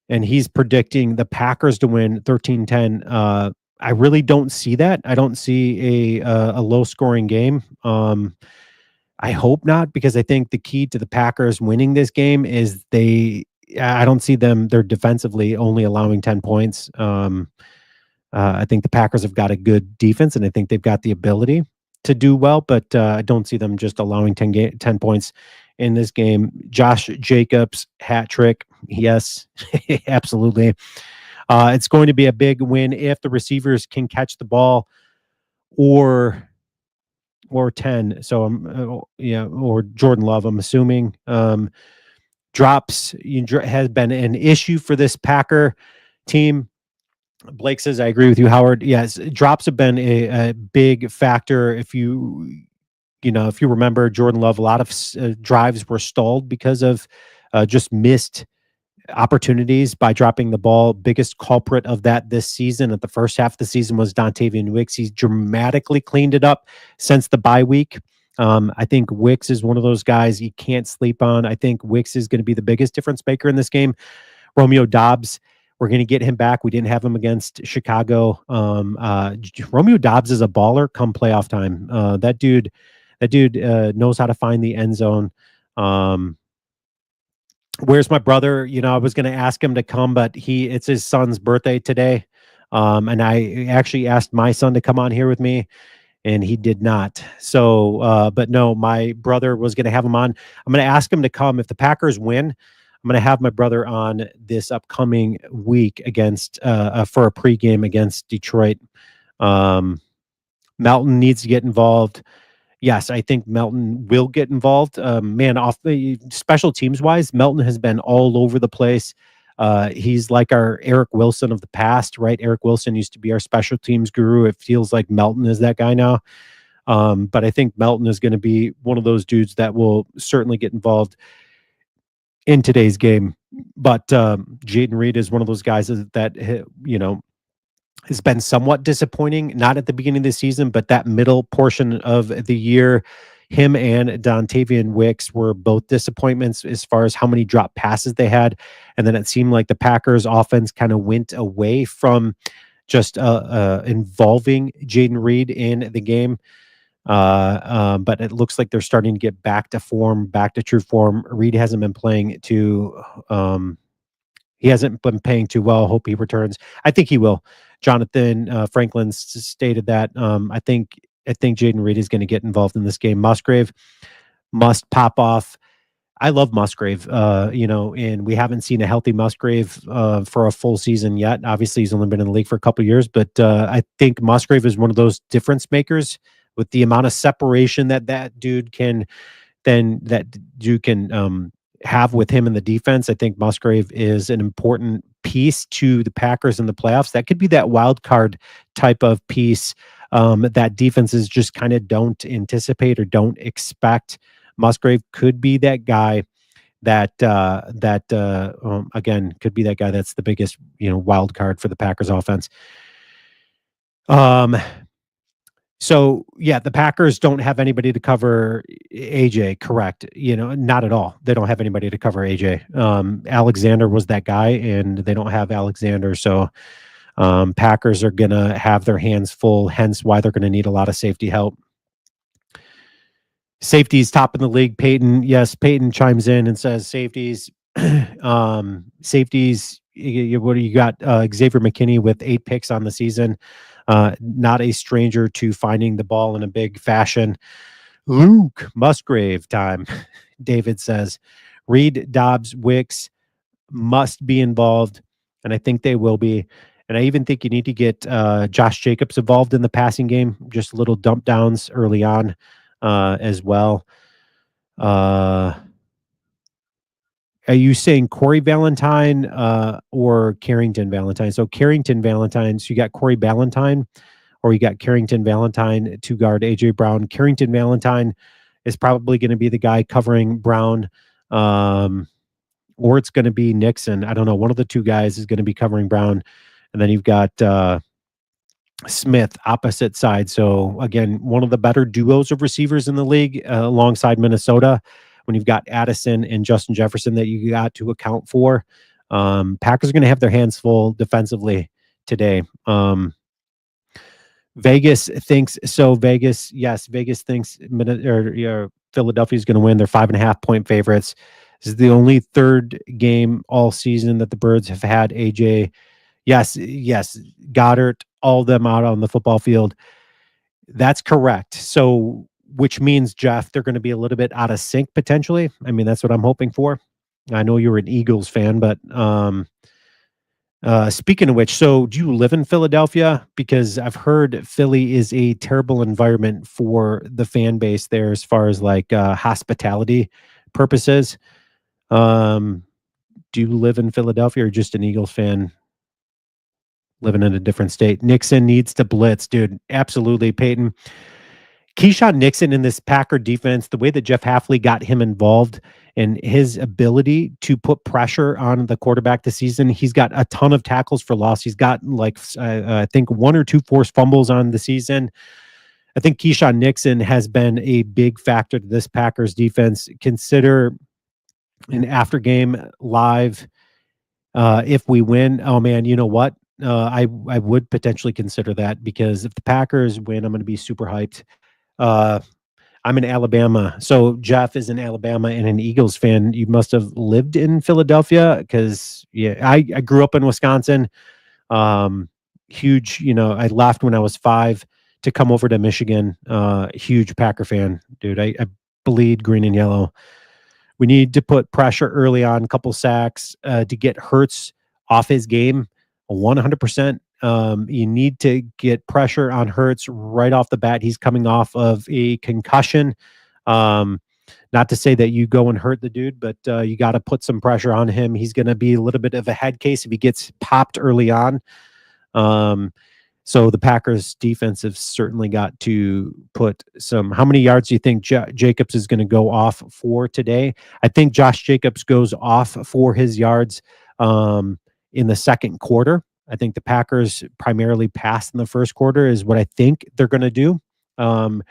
And he's predicting the Packers to win 13-10. I really don't see that. I don't see a low scoring game. I hope not, because I think the key to the Packers winning this game is I don't see they're defensively only allowing 10 points. I think the Packers have got a good defense, and I think they've got the ability to do well, but I don't see them just allowing 10 points in this game. Josh Jacobs, hat trick. Yes, absolutely. It's going to be a big win if the receivers can catch the ball or 10. So, or Jordan Love, I'm assuming. Drops has been an issue for this Packer team. Blake says, I agree with you, Howard. Yes, drops have been a big factor. If you remember Jordan Love, a lot of drives were stalled because of just missed opportunities by dropping the ball. Biggest culprit of that this season at the first half of the season was Dontavian Wicks. He's dramatically cleaned it up since the bye week. I think Wicks is one of those guys you can't sleep on. I think Wicks is going to be the biggest difference maker in this game. Romeo Doubs, we're going to get him back. We didn't have him against Chicago. Romeo Doubs is a baller come playoff time. That dude knows how to find the end zone. Where's my brother? I was going to ask him to come, but it's his son's birthday today. And I actually asked my son to come on here with me, and he did not. So, but no, my brother was going to have him on. I'm going to ask him to come. If the Packers win, I'm going to have my brother on this upcoming week against for a pregame against Detroit. Melton needs to get involved. Yes, I think Melton will get involved. Man, off the special teams wise, Melton has been all over the place. He's like our Eric Wilson of the past, right? Eric Wilson used to be our special teams guru. It feels like Melton is that guy now. But I think Melton is going to be one of those dudes that will certainly get involved in today's game. But Jaden Reed is one of those guys that has been somewhat disappointing, not at the beginning of the season, but that middle portion of the year. Him and Dontavian Wicks were both disappointments as far as how many drop passes they had. And then it seemed like the Packers offense kind of went away from just involving Jaden Reed in the game. But it looks like they're starting to get back to form, back to true form. Reed hasn't been playing too. He hasn't been playing too well. Hope he returns. I think he will. Jonathan Franklin stated that. I think Jaden Reed is going to get involved in this game. Musgrave must pop off. I love Musgrave, and we haven't seen a healthy Musgrave for a full season yet. Obviously, he's only been in the league for a couple of years, but I think Musgrave is one of those difference makers with the amount of separation that dude can have with him in the defense. I think Musgrave is an important piece to the Packers in the playoffs. That could be that wild card type of piece that defenses just kind of don't anticipate or don't expect. Musgrave could be that guy again could be that guy that's the biggest wild card for the Packers offense. Um, so yeah, the Packers don't have anybody to cover AJ, correct? Not at all. They don't have anybody to cover AJ. Alexander was that guy, and they don't have Alexander. So Packers are gonna have their hands full, hence why they're gonna need a lot of safety help. Safeties top in the league. Peyton chimes in and says safeties. Safeties. What do you got? Xavier McKinney with 8 picks on the season. Not a stranger to finding the ball in a big fashion. Luke Musgrave time. David says Reed, Dobbs, Wicks must be involved, and I think they will be. And I even think you need to get Josh Jacobs involved in the passing game. Just little dump downs early on as well. Are you saying Corey Valentine or Carrington Valentine? So Carrington Valentine. So you got Corey Valentine, or you got Carrington Valentine to guard AJ Brown. Carrington Valentine is probably going to be the guy covering Brown, or it's going to be Nixon. I don't know. One of the two guys is going to be covering Brown, and then you've got Smith opposite side. So again, one of the better duos of receivers in the league alongside Minnesota. When you've got Addison and Justin Jefferson that you got to account for, Packers are going to have their hands full defensively today. Vegas thinks so. Vegas thinks Philadelphia is going to win. They're 5.5-point favorites. This is the only third game all season that the Birds have had AJ. Yes, Goddard, all of them out on the football field. That's correct. So, which means, Jeff, they're going to be a little bit out of sync potentially. I mean, that's what I'm hoping for. I know you're an Eagles fan, but speaking of which, so do you live in Philadelphia? Because I've heard Philly is a terrible environment for the fan base there as far as like hospitality purposes. Do you live in Philadelphia or just an Eagles fan living in a different state? Nixon needs to blitz, dude. Absolutely, Peyton. Keyshawn Nixon in this Packer defense, the way that Jeff Hafley got him involved and his ability to put pressure on the quarterback this season, he's got a ton of tackles for loss. He's got I think 1 or 2 forced fumbles on the season. I think Keyshawn Nixon has been a big factor to this Packers defense. Consider an after game live if we win. Oh man, you know what? I would potentially consider that, because if the Packers win, I'm going to be super hyped. I'm in Alabama. So Jeff is in Alabama and an Eagles fan. You must have lived in Philadelphia, because I grew up in Wisconsin. Huge, I left when I was 5 to come over to Michigan. Huge Packer fan, dude. I bleed green and yellow. We need to put pressure early on, a couple sacks to get Hurts off his game 100%. You need to get pressure on Hurts right off the bat. He's coming off of a concussion. Not to say that you go and hurt the dude, but you got to put some pressure on him. He's going to be a little bit of a head case if he gets popped early on. So the Packers defense have certainly got to put some. How many yards do you think Jacobs is going to go off for today? I think Josh Jacobs goes off for his yards in the second quarter. I think the Packers primarily pass in the first quarter is what I think they're going to do. So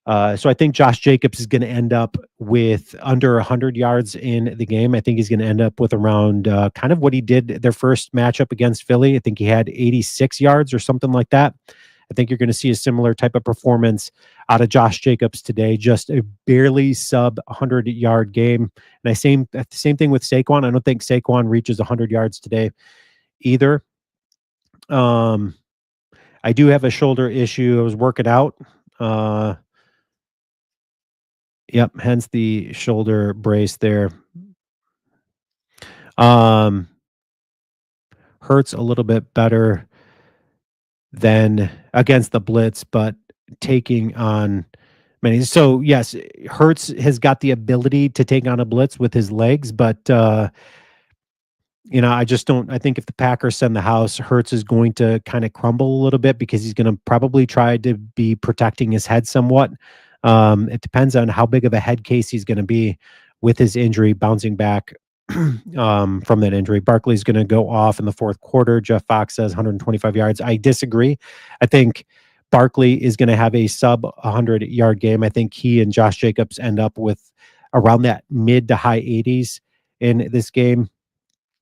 I think Josh Jacobs is going to end up with under 100 yards in the game. I think he's going to end up with around kind of what he did their first matchup against Philly. I think he had 86 yards or something like that. I think you're going to see a similar type of performance out of Josh Jacobs today, just a barely sub 100-yard game. And same thing with Saquon. I don't think Saquon reaches 100 yards today either. I do have a shoulder issue. I was working out. Yep, hence the shoulder brace there. Hurts a little bit better than against the blitz, but taking on many. So yes, Hurts has got the ability to take on a blitz with his legs, but I just don't. I think if the Packers send the house, Hurts is going to kind of crumble a little bit because he's going to probably try to be protecting his head somewhat. It depends on how big of a head case he's going to be with his injury, bouncing back from that injury. Barkley's going to go off in the fourth quarter. Jeff Fox says 125 yards. I disagree. I think Barkley is going to have a sub 100-yard game. I think he and Josh Jacobs end up with around that mid to high 80s in this game.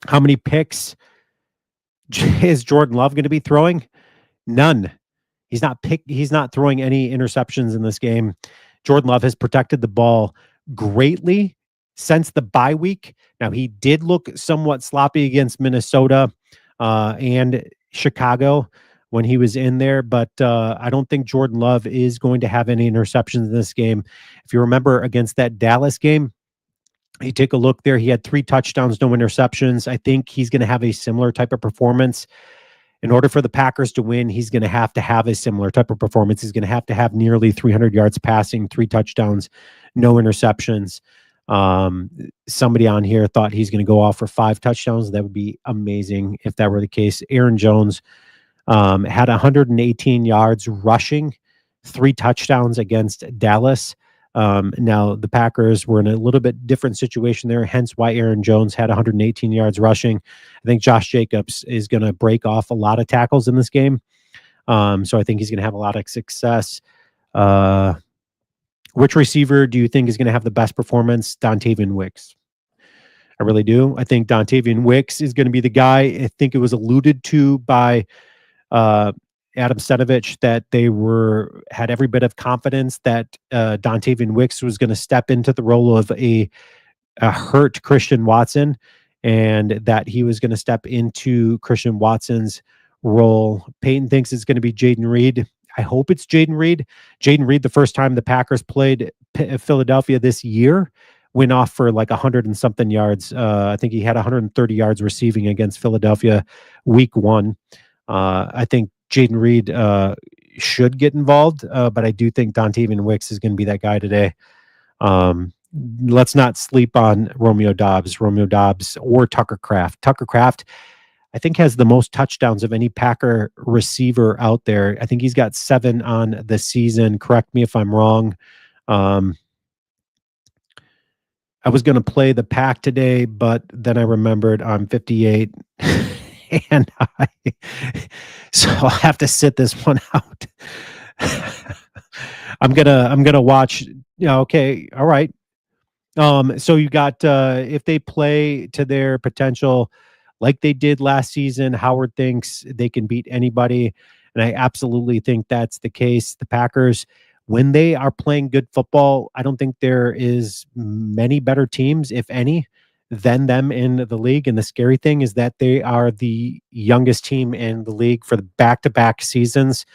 How many picks is Jordan Love going to be throwing? None. He's not throwing any interceptions in this game. Jordan Love has protected the ball greatly since the bye week. Now, he did look somewhat sloppy against Minnesota and Chicago when he was in there, but I don't think Jordan Love is going to have any interceptions in this game. If you remember against that Dallas game, you take a look there, he had 3 touchdowns, no interceptions. I think he's going to have a similar type of performance. In order for the Packers to win, he's going to have a similar type of performance. He's going to have nearly 300 yards passing, 3 touchdowns, no interceptions. Somebody on here thought he's going to go off for 5 touchdowns. That would be amazing if that were the case. Aaron Jones had 118 yards rushing, 3 touchdowns against Dallas. Now the Packers were in a little bit different situation there, hence why Aaron Jones had 118 yards rushing. I think Josh Jacobs is going to break off a lot of tackles in this game. So I think he's going to have a lot of success. Which receiver do you think is going to have the best performance? Dontavian Wicks. I really do. I think Dontavian Wicks is going to be the guy. I think it was alluded to by Adam Stenavich that they had every bit of confidence that Dontavian Wicks was going to step into the role of a hurt Christian Watson, and that he was going to step into Christian Watson's role. Peyton thinks it's going to be Jaden Reed. I hope it's Jaden Reed. Jaden Reed, the first time the Packers played Philadelphia this year, went off for like 100 and something yards. I think he had 130 yards receiving against Philadelphia week 1. I think Jaden Reed should get involved, but I do think Dontavian Wicks is going to be that guy today. Let's not sleep on Romeo Doubs or Tucker Kraft. Tucker Kraft, I think, has the most touchdowns of any Packer receiver out there. I think he's got 7 on the season. Correct me if I'm wrong. I was going to play the pack today, but then I remembered I'm 58 and so I'll have to sit this one out. I'm gonna watch. Okay. All right. So you got, if they play to their potential like they did last season, Howard thinks they can beat anybody. And I absolutely think that's the case. The Packers, when they are playing good football, I don't think there is many better teams, if any, than them in the league. And the scary thing is that they are the youngest team in the league for the back-to-back seasons.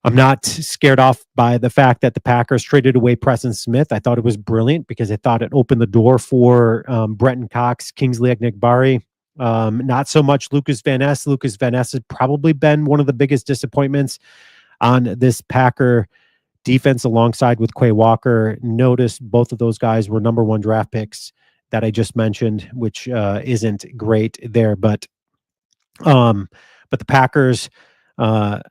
I'm not scared off by the fact that the Packers traded away Preston Smith. I thought it was brilliant because I thought it opened the door for Brenton Cox, Kingsley Enikbari. Not so much Lucas Van Ness. Lucas Van Ness has probably been one of the biggest disappointments on this Packer defense alongside with Quay Walker. Notice both of those guys were number 1 draft picks that I just mentioned, which isn't great there. But the Packers, I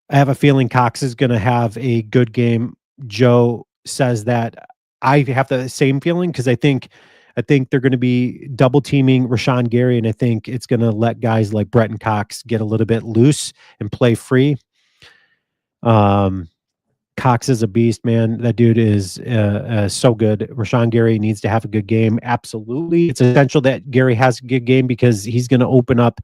have a feeling Cox is going to have a good game. Joe says that. I have the same feeling because I think they're going to be double teaming Rashawn Gary, and I think it's going to let guys like Brenton Cox get a little bit loose and play free. Cox is a beast, man. That dude is so good. Rashawn Gary needs to have a good game. Absolutely. It's essential that Gary has a good game because he's going to open up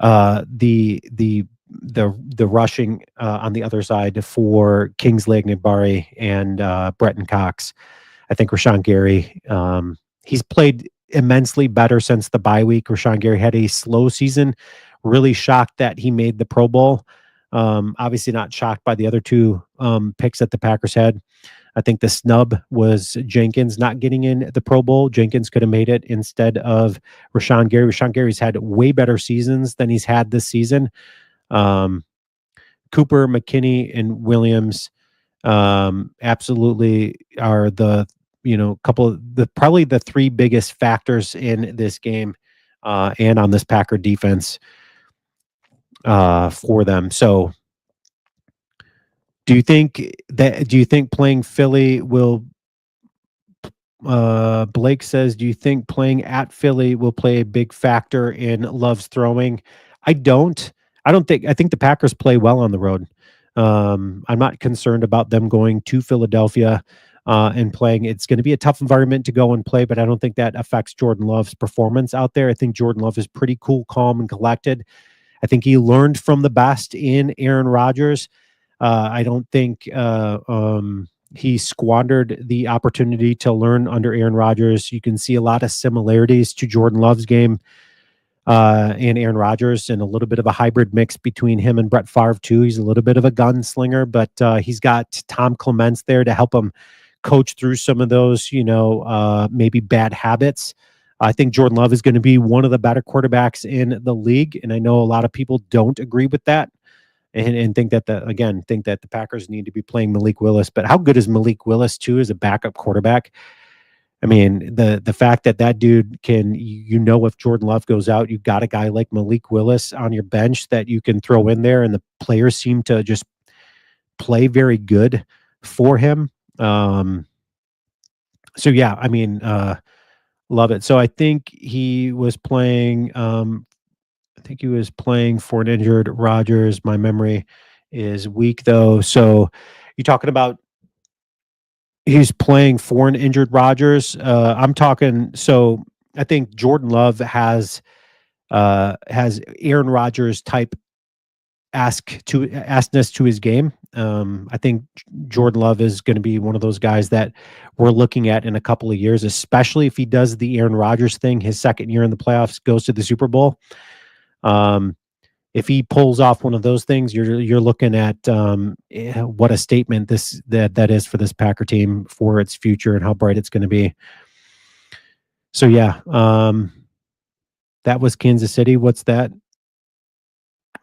the the rushing on the other side for Kingsley Enagbare and Bretton Cox. I think Rashawn Gary, he's played immensely better since the bye week. Rashawn Gary had a slow season. Really shocked that he made the Pro Bowl. Obviously not shocked by the other two picks that the Packers had. I think the snub was Jenkins not getting in the Pro Bowl. Jenkins could have made it instead of Rashawn Gary. Rashawn Gary's had way better seasons than he's had this season. Cooper, McKinney, and Williams absolutely are the couple of probably the three biggest factors in this game and on this Packer defense for them. So do you think playing Philly will Blake says, do you think playing at Philly will play a big factor in Love's throwing? I don't. I think the Packers play well on the road. I'm not concerned about them going to Philadelphia and playing. It's going to be a tough environment to go and play, but I don't think that affects Jordan Love's performance out there. I think Jordan Love is pretty cool, calm, and collected. I think he learned from the best in Aaron Rodgers. I don't think he squandered the opportunity to learn under Aaron Rodgers. You can see a lot of similarities to Jordan Love's game and Aaron Rodgers, and a little bit of a hybrid mix between him and Brett Favre too. He's a little bit of a gunslinger, but he's got Tom Clements there to help him coach through some of those, maybe bad habits. I think Jordan Love is going to be one of the better quarterbacks in the league, and I know a lot of people don't agree with that. And think that the Packers need to be playing Malik Willis. But how good is Malik Willis too as a backup quarterback? I mean, the fact that dude can, if Jordan Love goes out, you've got a guy like Malik Willis on your bench that you can throw in there, and the players seem to just play very good for him. So yeah, I mean, love it. So I think he was playing. I think he was playing for an injured Rodgers. My memory is weak, though. So you're talking about he's playing for an injured Rodgers. I'm talking. So I think Jordan Love has Aaron Rodgers type askness to his game. I think Jordan Love is going to be one of those guys that we're looking at in a couple of years, especially if he does the Aaron Rodgers thing. His second year in the playoffs, goes to the Super Bowl. If he pulls off one of those things, you're looking at what a statement that is for this Packer team, for its future and how bright it's going to be. So yeah, that was Kansas City. What's that?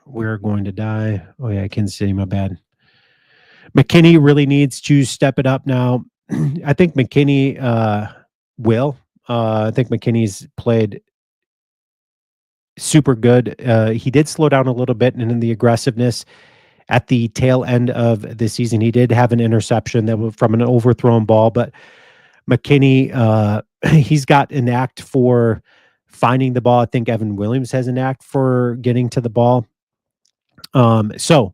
We're going to die. Oh yeah, Kansas City. My bad. McKinney really needs to step it up now. I think McKinney will. I think McKinney's played super good. He did slow down a little bit in the aggressiveness at the tail end of the season. He did have an interception that was from an overthrown ball, but McKinney, he's got an act for finding the ball. I think Evan Williams has an act for getting to the ball. So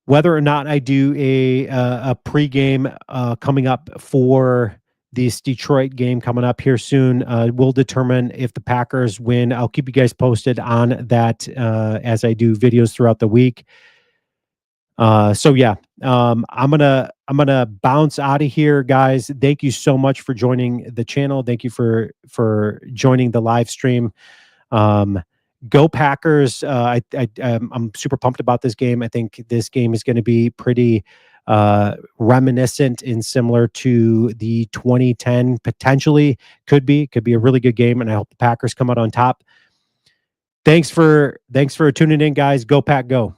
whether or not I do a pregame coming up for this Detroit game coming up here soon will determine if the Packers win. I'll keep you guys posted on that as I do videos throughout the week. So yeah, I'm gonna bounce out of here, guys. Thank you so much for joining the channel. Thank you for joining the live stream. Go Packers. I'm super pumped about this game. I think this game is going to be pretty reminiscent and similar to the 2010, potentially could be a really good game, and I hope the Packers come out on top. Thanks for tuning in, guys. Go Pack, go.